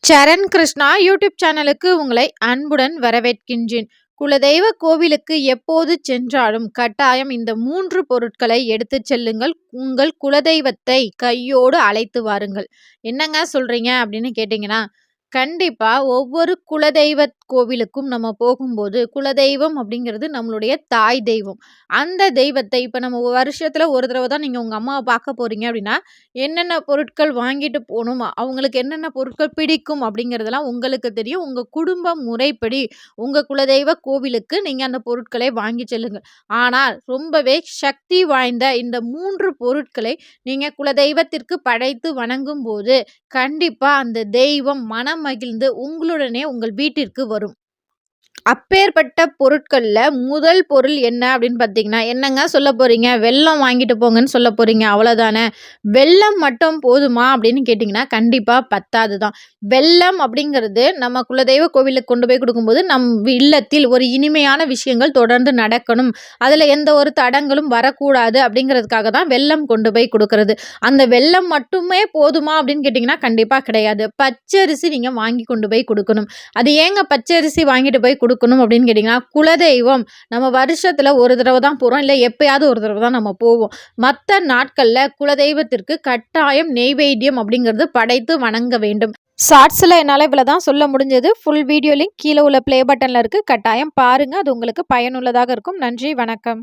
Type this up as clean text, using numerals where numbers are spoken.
சரண் Krishna YouTube சேனலுக்கு உங்களை அன்புடன் வரவேற்கின்றேன். குலதெய்வ கோவிலுக்கு எப்போது சென்றாலும் கட்டாயம் இந்த 3 பொருட்களை எடுத்துச் செல்லுங்கள். உங்கள் குலதெய்வத்தை கையோடு அழைத்து வாருங்கள். என்னங்க சொல்றீங்க அப்படின்னு கேட்டீங்கன்னா, கண்டிப்பா ஒவ்வொரு குலதெய்வ கோவிலுக்கும் நம்ம போகும்போது, குலதெய்வம் அப்படிங்கிறது நம்மளுடைய தாய் தெய்வம். அந்த தெய்வத்தை இப்ப நம்ம வருஷத்துல ஒரு தடவ தான் நீங்க உங்க அம்மாவ பார்க்க போறீங்க அப்படின்னா, என்னென்ன பொருட்கள் வாங்கிட்டு போணும், அவங்களுக்கு என்னென்ன பொருட்கள் பிடிக்கும் அப்படிங்கிறதெல்லாம் உங்களுக்கு தெரியும். உங்க குடும்ப முறைப்படி உங்க குலதெய்வ கோவிலுக்கு நீங்க அந்த பொருட்களை வாங்கி செல்லுங்கள். ஆனால் ரொம்பவே சக்தி வாய்ந்த இந்த 3 பொருட்களை நீங்க குலதெய்வத்திற்கு படைத்து வணங்கும்போது, கண்டிப்பா அந்த தெய்வம் மனம் மகிழ்ந்து உங்களுடனே உங்கள் வீட்டிற்கு வரும். அப்பேற்பட்ட பொருட்கள்ல முதல் பொருள் என்ன அப்படின்னு பார்த்தீங்கன்னா, என்னங்க சொல்ல போறீங்க? வெல்லம் வாங்கிட்டு போங்கன்னு சொல்ல போறீங்க. அவ்வளோதானே. வெல்லம் மட்டும் போதுமா அப்படின்னு கேட்டிங்கன்னா, கண்டிப்பா பத்தாது தான். வெல்லம் அப்படிங்கிறது நம்ம குலதெய்வ கோவிலுக்கு கொண்டு போய் குடுக்கும்போது, இல்லத்தில் ஒரு இனிமையான விஷயங்கள் தொடர்ந்து நடக்கணும். அதில எந்த ஒரு தடங்களும் வரக்கூடாது அப்படிங்கிறதுக்காக தான் வெல்லம் கொண்டு போய் குடுக்குறது. அந்த வெல்லம் மட்டுமே போதுமா அப்படின்னு கேட்டிங்கன்னா, கண்டிப்பா கிடையாது. பச்சரிசி நீங்க வாங்கி கொண்டு போய் குடுக்கணும். அது ஏங்க பச்சரிசி வாங்கிட்டு போய் குடுக்கணும் அப்படின்னு கேட்டிங்கன்னா, குலதெய்வம் நம்ம வருஷத்துல ஒரு தடவ தான் போறோம். இல்ல எப்பயாவது ஒரு தடவ தான் நம்ம போவோம். மத்த நாட்கள்ல குலதெய்வத்திற்கு கட்டாயம் நெய்வேத்தியம் அப்படிங்கிறது படைத்து வணங்க வேண்டும். ஷார்ட்ஸ்ல என்னால இவ்வளோ தான் சொல்ல முடிஞ்சது. ஃபுல் வீடியோ லிங்க் கீழ உள்ள ப்ளே பட்டன்ல இருக்கு. கட்டாயம் பாருங்க. அது உங்களுக்கு பயனுள்ளதாக இருக்கும். நன்றி, வணக்கம்.